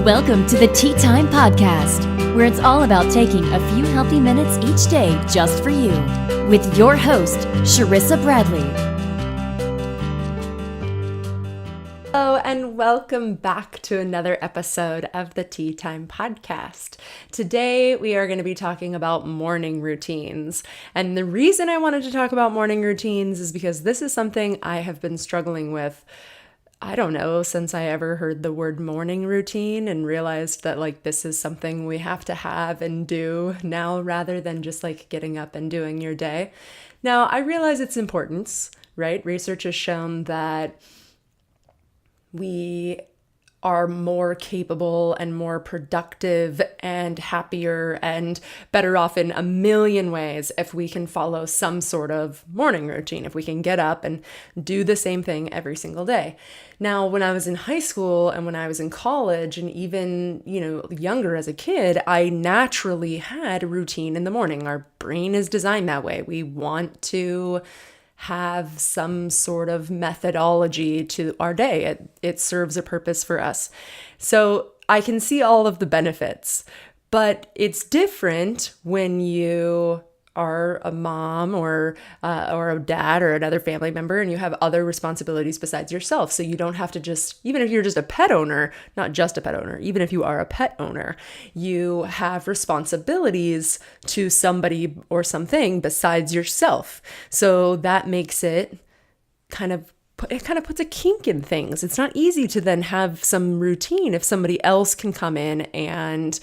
Welcome to the Tea Time Podcast, where it's all about taking a few healthy minutes each day just for you, with your host, Sharissa Bradley. Hello, and welcome back to another episode of the Tea Time Podcast. Today, we are going to be talking about morning routines. And the reason I wanted to talk about morning routines is because this is something I have been struggling with, I don't know, since I ever heard the word morning routine and realized that this is something we have to have and do now rather than just getting up and doing your day. Now, I realize its importance, right? Research has shown that we are more capable and more productive and happier and better off in a million ways if we can follow some sort of morning routine, if we can get up and do the same thing every single day. Now, when I was in high school and when I was in college and even, younger as a kid, I naturally had a routine in the morning. Our brain is designed that way. We want to have some sort of methodology to our day. It serves a purpose for us. So I can see all of the benefits, but it's different when you are a mom or a dad or another family member and you have other responsibilities besides yourself. So you don't have to even if you're just a pet owner, not just a pet owner, even if you are a pet owner, you have responsibilities to somebody or something besides yourself. So that makes it kind of puts a kink in things. It's not easy to then have some routine if somebody else can come in and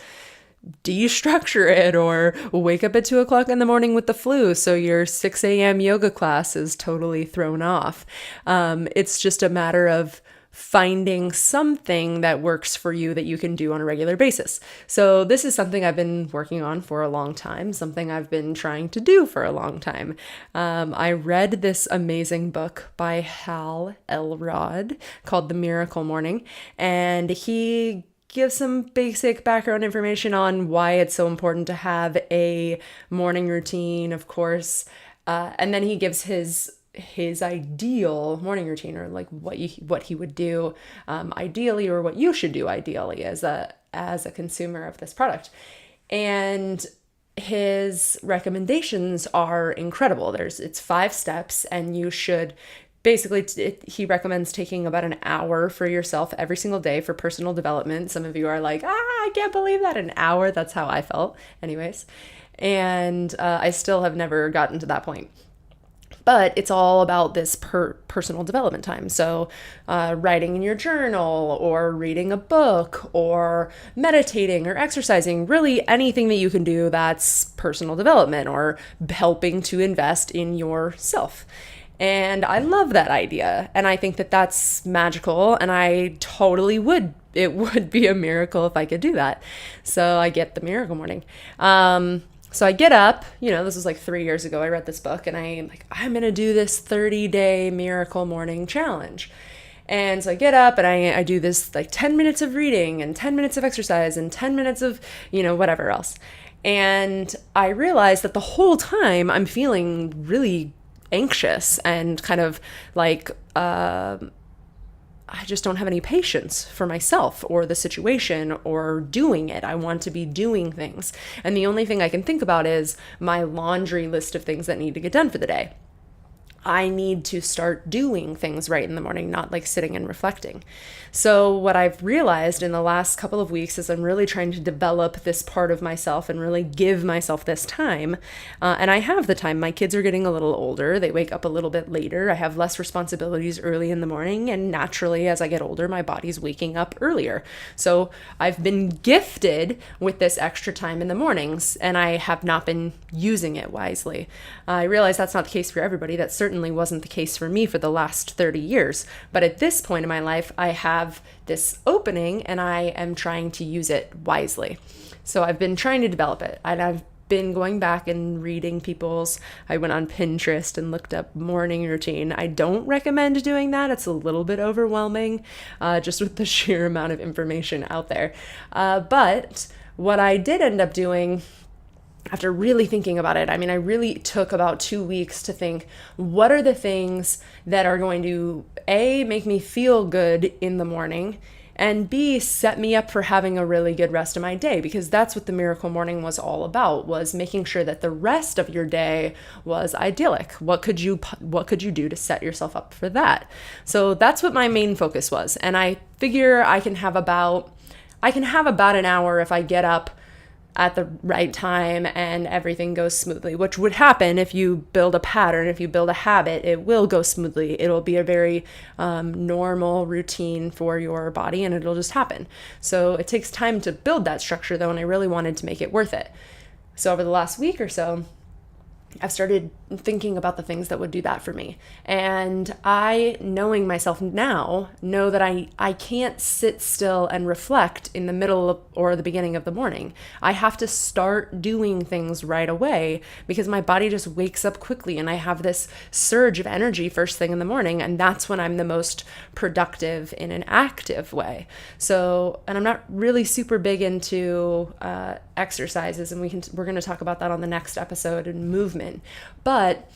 destructure it or wake up at 2:00 in the morning with the flu. So your 6 a.m. yoga class is totally thrown off. It's just a matter of finding something that works for you that you can do on a regular basis. So this is something I've been working on for a long time, something I've been trying to do for a long time. I read this amazing book by Hal Elrod called The Miracle Morning, and he give some basic background information on why it's so important to have a morning routine, of course. And then he gives his ideal morning routine, or what he would do ideally, or what you should do ideally as a consumer of this product. And his recommendations are incredible. It's 5 steps, and you should he recommends taking about an hour for yourself every single day for personal development. Some of you are like, I can't believe that, an hour. That's how I felt anyways. And I still have never gotten to that point. But it's all about this personal development time. So writing in your journal, or reading a book, or meditating, or exercising, really anything that you can do that's personal development or helping to invest in yourself. And I love that idea. And I think that that's magical. And I totally would. It would be a miracle if I could do that. So I get the miracle morning. So I get up, this was 3 years ago. I read this book and I'm going to do this 30-day miracle morning challenge. And so I get up and I do this 10 minutes of reading and 10 minutes of exercise and 10 minutes of, whatever else. And I realized that the whole time I'm feeling really anxious and kind of I just don't have any patience for myself or the situation or doing it. I want to be doing things. And the only thing I can think about is my laundry list of things that need to get done for the day. I need to start doing things right in the morning, not sitting and reflecting. So what I've realized in the last couple of weeks is I'm really trying to develop this part of myself and really give myself this time. And I have the time. My kids are getting a little older. They wake up a little bit later. I have less responsibilities early in the morning. And naturally, as I get older, my body's waking up earlier. So I've been gifted with this extra time in the mornings, and I have not been using it wisely. I realize that's not the case for everybody. That's certainly wasn't the case for me for the last 30 years. But at this point in my life, I have this opening and I am trying to use it wisely. So I've been trying to develop it. And I've been going back and reading I went on Pinterest and looked up morning routine. I don't recommend doing that. It's a little bit overwhelming, just with the sheer amount of information out there. But what I did end up doing after really thinking about it, I really took about 2 weeks to think, what are the things that are going to, A, make me feel good in the morning, and B, set me up for having a really good rest of my day, because that's what the Miracle Morning was all about, was making sure that the rest of your day was idyllic. What could you do to set yourself up for that? So that's what my main focus was. And I figure I can have about an hour if I get up at the right time and everything goes smoothly, which would happen if you build a pattern, if you build a habit, it will go smoothly. It'll be a very normal routine for your body, and it'll just happen. So it takes time to build that structure though, and I really wanted to make it worth it. So over the last week or so, I've started thinking about the things that would do that for me. And I, knowing myself now, know that I can't sit still and reflect in the middle of, or the beginning of the morning. I have to start doing things right away, because my body just wakes up quickly and I have this surge of energy first thing in the morning. And that's when I'm the most productive in an active way. So, and I'm not really super big into exercises, and we're going to talk about that on the next episode, and movement. But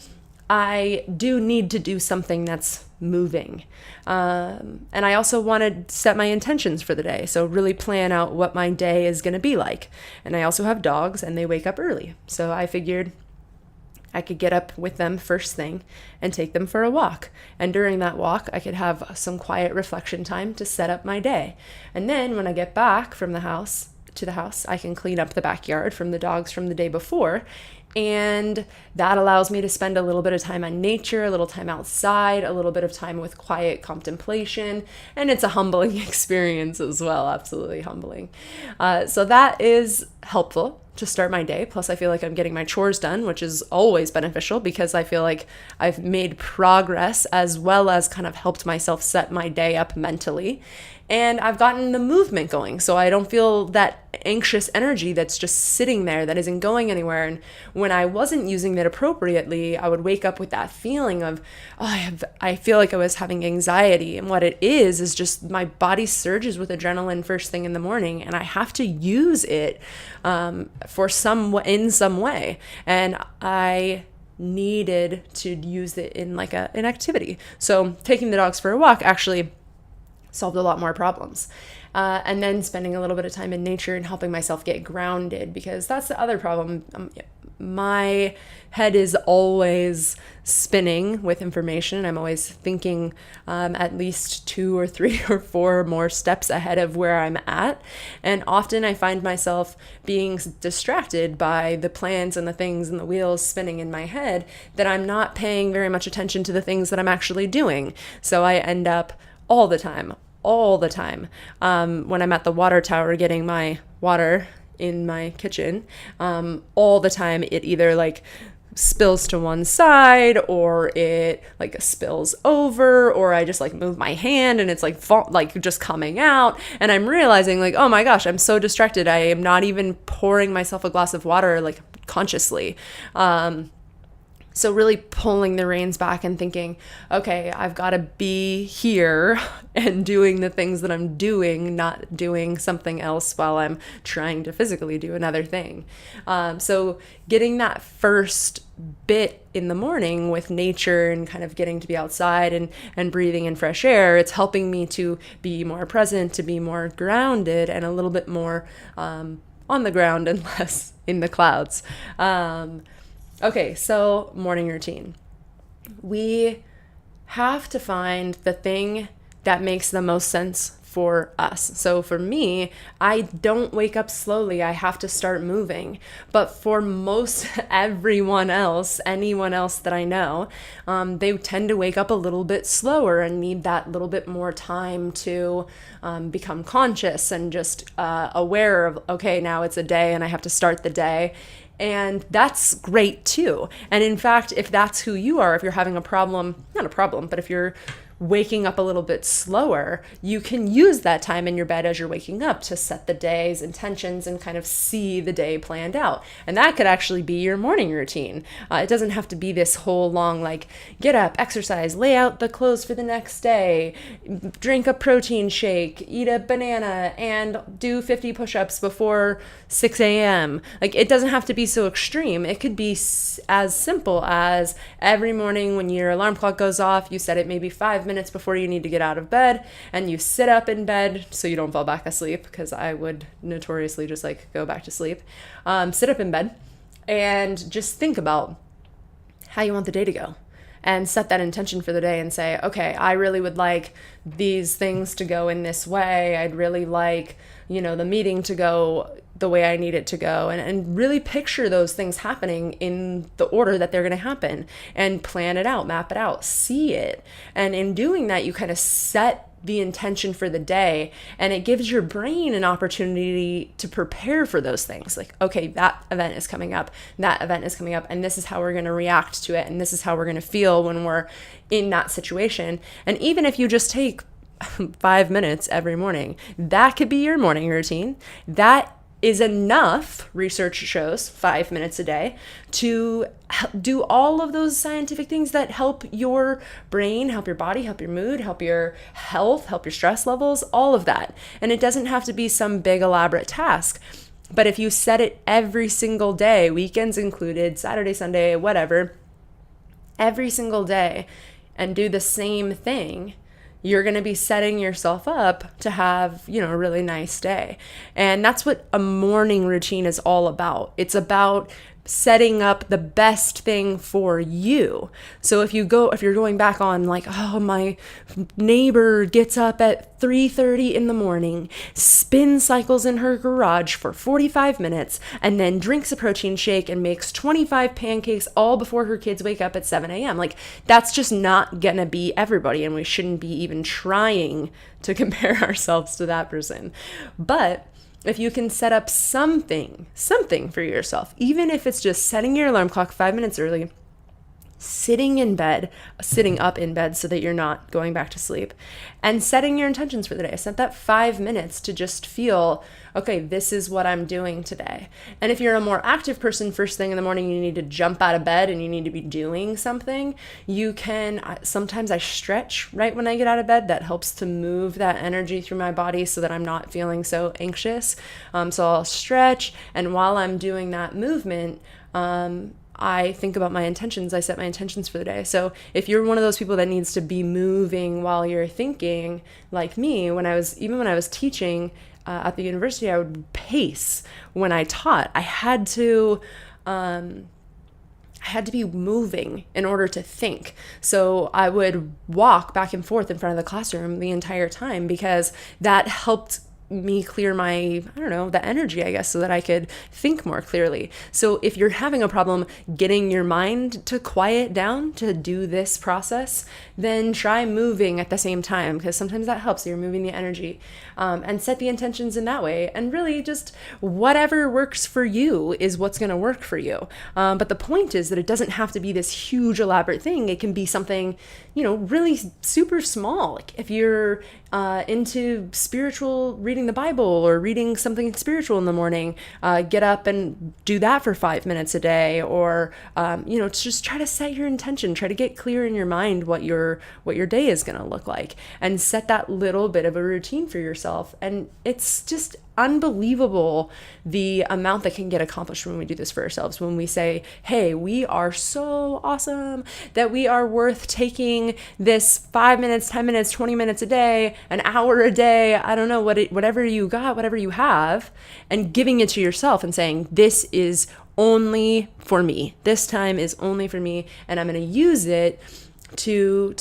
I do need to do something that's moving. And I also want to set my intentions for the day. So really plan out what my day is going to be like. And I also have dogs, and they wake up early. So I figured I could get up with them first thing and take them for a walk. And during that walk, I could have some quiet reflection time to set up my day. And then when I get back from the house, I can clean up the backyard from the dogs from the day before. And that allows me to spend a little bit of time on nature, a little time outside, a little bit of time with quiet contemplation. And it's a humbling experience as well, absolutely humbling. So that is helpful to start my day. Plus, I feel like I'm getting my chores done, which is always beneficial, because I feel like I've made progress as well as kind of helped myself set my day up mentally. And I've gotten the movement going, so I don't feel that anxious energy that's just sitting there that isn't going anywhere. And when I wasn't using it appropriately, I would wake up with that feeling of, I feel like I was having anxiety. And what it is just my body surges with adrenaline first thing in the morning, and I have to use it in some way. And I needed to use it in like an activity. So taking the dogs for a walk actually solved a lot more problems. And then spending a little bit of time in nature and helping myself get grounded, because that's the other problem. My head is always spinning with information. I'm always thinking at least 2 or 3 or 4 more steps ahead of where I'm at. And often I find myself being distracted by the plans and the things and the wheels spinning in my head, that I'm not paying very much attention to the things that I'm actually doing. So I end up all the time, when I'm at the water tower getting my water in my kitchen, all the time it either like spills to one side, or it like spills over, or I just like move my hand and it's like just coming out, and I'm realizing like, oh my gosh, I'm so distracted. I am not even pouring myself a glass of water like consciously. So really pulling the reins back and thinking, okay, I've got to be here and doing the things that I'm doing, not doing something else while I'm trying to physically do another thing. So getting that first bit in the morning with nature and kind of getting to be outside and breathing in fresh air, it's helping me to be more present, to be more grounded, and a little bit more on the ground and less in the clouds. Okay, so morning routine. We have to find the thing that makes the most sense for us. So for me, I don't wake up slowly. I have to start moving. But for most anyone else that I know, they tend to wake up a little bit slower and need that little bit more time to become conscious and just aware of, okay, now it's a day and I have to start the day. And that's great too. And in fact, if that's who you are, if you're having but if you're waking up a little bit slower, you can use that time in your bed as you're waking up to set the day's intentions and kind of see the day planned out. And that could actually be your morning routine. It doesn't have to be this whole long, like, get up, exercise, lay out the clothes for the next day, drink a protein shake, eat a banana, and do 50 push-ups before 6 a.m. Like, it doesn't have to be so extreme. It could be as simple as every morning when your alarm clock goes off, you set it maybe 5 minutes minutes before you need to get out of bed, and you sit up in bed so you don't fall back asleep, because I would notoriously just like go back to sleep. Sit up in bed and just think about how you want the day to go, and set that intention for the day and say, okay, I really would like these things to go in this way. I'd really like, the meeting to go the way I need it to go, and really picture those things happening in the order that they're going to happen, and plan it out, map it out, see it. And in doing that, you kind of set the intention for the day, and it gives your brain an opportunity to prepare for those things. Like, okay, that event is coming up, that event is coming up, and this is how we're going to react to it, and this is how we're going to feel when we're in that situation. And even if you just take 5 minutes every morning, that could be your morning routine. That is enough, research shows, 5 minutes a day, to do all of those scientific things that help your brain, help your body, help your mood, help your health, help your stress levels, all of that. And it doesn't have to be some big elaborate task. But if you set it every single day, weekends included, Saturday, Sunday, whatever, every single day, and do the same thing, you're going to be setting yourself up to have, a really nice day. And that's what a morning routine is all about. It's about setting up the best thing for you. So if you're going back on like, oh, my neighbor gets up at 3:30 in the morning, spin cycles in her garage for 45 minutes, and then drinks a protein shake and makes 25 pancakes all before her kids wake up at 7 a.m. Like, that's just not gonna be everybody, and we shouldn't be even trying to compare ourselves to that person. But if you can set up something for yourself, even if it's just setting your alarm clock 5 minutes early, sitting up in bed so that you're not going back to sleep, and setting your intentions for the day. Set that 5 minutes to just feel, okay, this is what I'm doing today. And if you're a more active person, first thing in the morning, you need to jump out of bed and you need to be doing something. You can, sometimes I stretch right when I get out of bed. That helps to move that energy through my body so that I'm not feeling so anxious. So I'll stretch, and while I'm doing that movement, I think about my intentions. I set my intentions for the day. So if you're one of those people that needs to be moving while you're thinking, like me, when I was teaching at the university, I would pace when I taught. I had to be moving in order to think. So I would walk back and forth in front of the classroom the entire time, because that helped me clear my, the energy, I guess, so that I could think more clearly. So if you're having a problem getting your mind to quiet down to do this process, then try moving at the same time, because sometimes that helps. You're moving the energy, and set the intentions in that way. And really just whatever works for you is what's going to work for you. But the point is that it doesn't have to be this huge elaborate thing. It can be something, really super small. Like if you're into spiritual, reading the Bible or reading something spiritual in the morning, get up and do that for 5 minutes a day, or just try to set your intention, try to get clear in your mind what your day is going to look like, and set that little bit of a routine for yourself. And it's just unbelievable the amount that can get accomplished when we do this for ourselves. When we say, hey, we are so awesome that we are worth taking this 5 minutes, 10 minutes, 20 minutes a day, an hour a day, I don't know, whatever you got, whatever you have, and giving it to yourself and saying, this is only for me. This time is only for me, and I'm going to use it to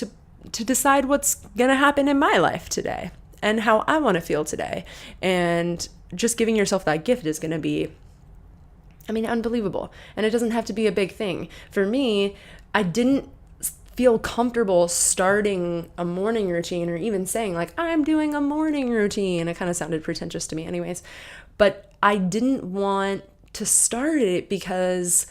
decide what's going to happen in my life today and how I want to feel today. And just giving yourself that gift is going to be, unbelievable. And it doesn't have to be a big thing. For me, I didn't feel comfortable starting a morning routine, or even saying like, I'm doing a morning routine. It kind of sounded pretentious to me anyways. But I didn't want to start it because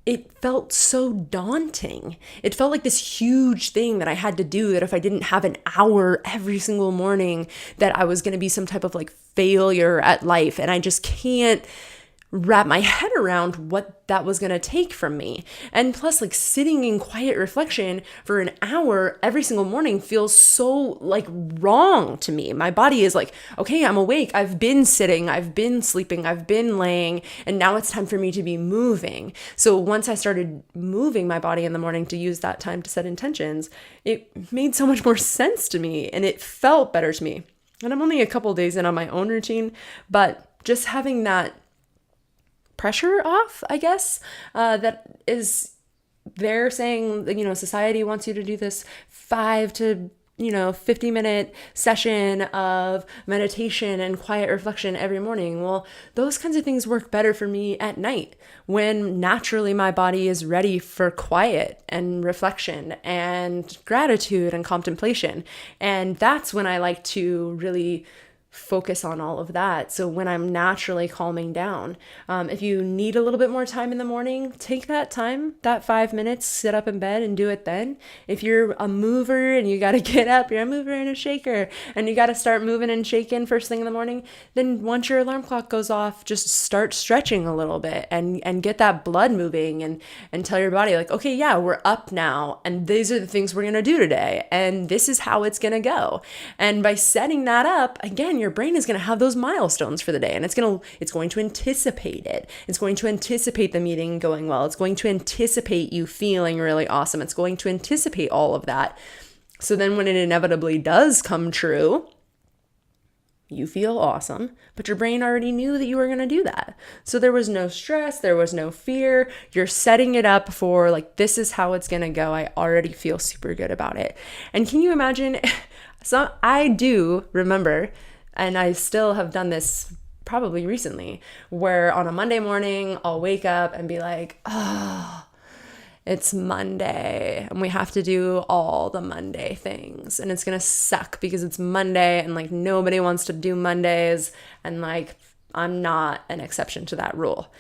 it felt so daunting. It felt like this huge thing that I had to do, that if I didn't have an hour every single morning, that I was going to be some type of like failure at life. And I just can't wrap my head around what that was going to take from me. And plus, like, sitting in quiet reflection for an hour every single morning feels so like wrong to me. My body is like, okay, I'm awake. I've been sitting, I've been sleeping, I've been laying, and now it's time for me to be moving. So once I started moving my body in the morning to use that time to set intentions, it made so much more sense to me and it felt better to me. And I'm only a couple days in on my own routine, but just having that pressure off, I guess, that is they're saying, society wants you to do this 5 to 50-minute session of meditation and quiet reflection every morning. Well, those kinds of things work better for me at night when naturally my body is ready for quiet and reflection and gratitude and contemplation. And that's when I like to really focus on all of that. So when I'm naturally calming down, if you need a little bit more time in the morning, take that time, that 5 minutes, sit up in bed and do it then. If you're a mover and you got to get up, you're a mover and a shaker, and you got to start moving and shaking first thing in the morning, then once your alarm clock goes off, just start stretching a little bit and get that blood moving and tell your body like, okay, yeah, we're up now. And these are the things we're going to do today. And this is how it's going to go. And by setting that up, again, your brain is going to have those milestones for the day, and it's going to anticipate it. It's going to anticipate the meeting going well. It's going to anticipate you feeling really awesome. It's going to anticipate all of that. So then when it inevitably does come true, you feel awesome, but your brain already knew that you were going to do that. So there was no stress, there was no fear. You're setting it up for like, this is how it's going to go. I already feel super good about it. And can you imagine? So I do remember, and I still have done this probably recently, where on a Monday morning, I'll wake up and be like, oh, it's Monday and we have to do all the Monday things. And it's going to suck because it's Monday and like nobody wants to do Mondays. And like, I'm not an exception to that rule.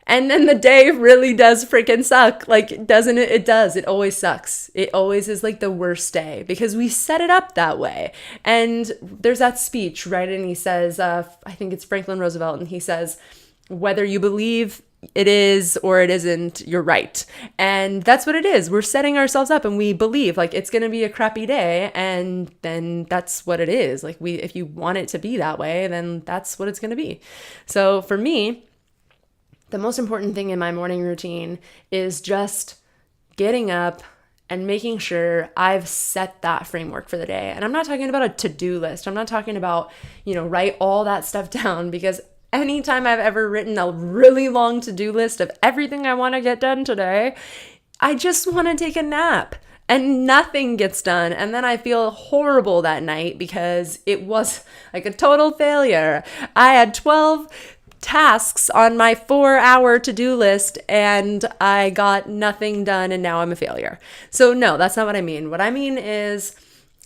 And then the day really does freaking suck. Like, doesn't it? It does. It always sucks. It always is like the worst day because we set it up that way. And there's that speech, right? And he says, I think it's Franklin Roosevelt, and he says, whether you believe it is or it isn't, you're right. And that's what it is. We're setting ourselves up and we believe like it's going to be a crappy day. And then that's what it is. Like if you want it to be that way, then that's what it's going to be. So for me, the most important thing in my morning routine is just getting up and making sure I've set that framework for the day. And I'm not talking about a to-do list. I'm not talking about, write all that stuff down, because anytime I've ever written a really long to-do list of everything I want to get done today, I just want to take a nap and nothing gets done. And then I feel horrible that night because it was like a total failure. I had 12 tasks on my 4-hour to-do list and I got nothing done and now I'm a failure. So no, that's not what I mean. What I mean is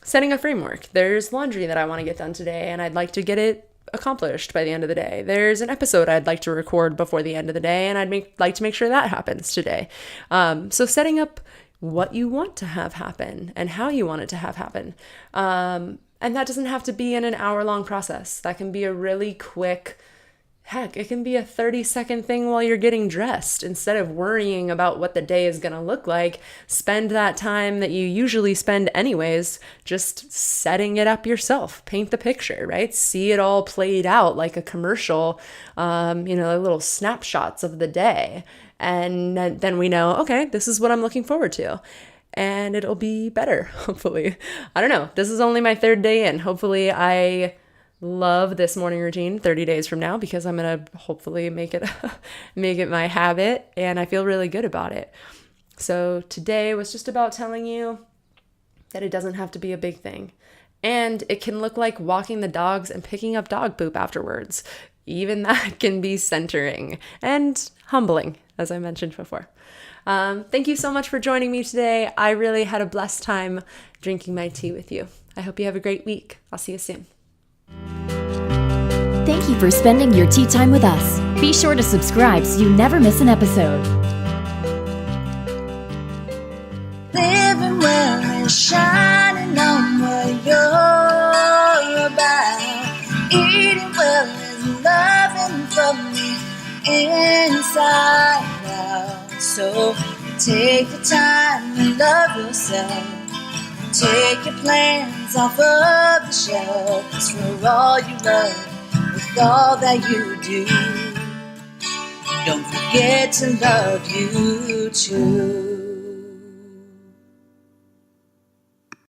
setting a framework. There's laundry that I want to get done today and I'd like to get it accomplished by the end of the day. There's an episode I'd like to record before the end of the day and I'd like to make sure that happens today. So setting up what you want to have happen and how you want it to have happen. And that doesn't have to be in an hour-long process. That can be a really quick, heck, it can be a 30-second thing while you're getting dressed. Instead of worrying about what the day is going to look like, spend that time that you usually spend anyways just setting it up yourself. Paint the picture, right? See it all played out like a commercial, little snapshots of the day. And then we know, okay, this is what I'm looking forward to. And it'll be better, hopefully. I don't know. This is only my 3rd day in. Hopefully I love this morning routine 30 days from now because I'm going to hopefully make it my habit and I feel really good about it. So today was just about telling you that it doesn't have to be a big thing. And it can look like walking the dogs and picking up dog poop afterwards. Even that can be centering and humbling, as I mentioned before. Thank you so much for joining me today. I really had a blessed time drinking my tea with you. I hope you have a great week. I'll see you soon. Thank you for spending your tea time with us. Be sure to subscribe so you never miss an episode. Living well and shining on what you're about. Eating well is loving from the inside out. So take the time to love yourself. Take your plans off of the shelf. 'Cause for all you love, with all that you do, don't forget to love you too.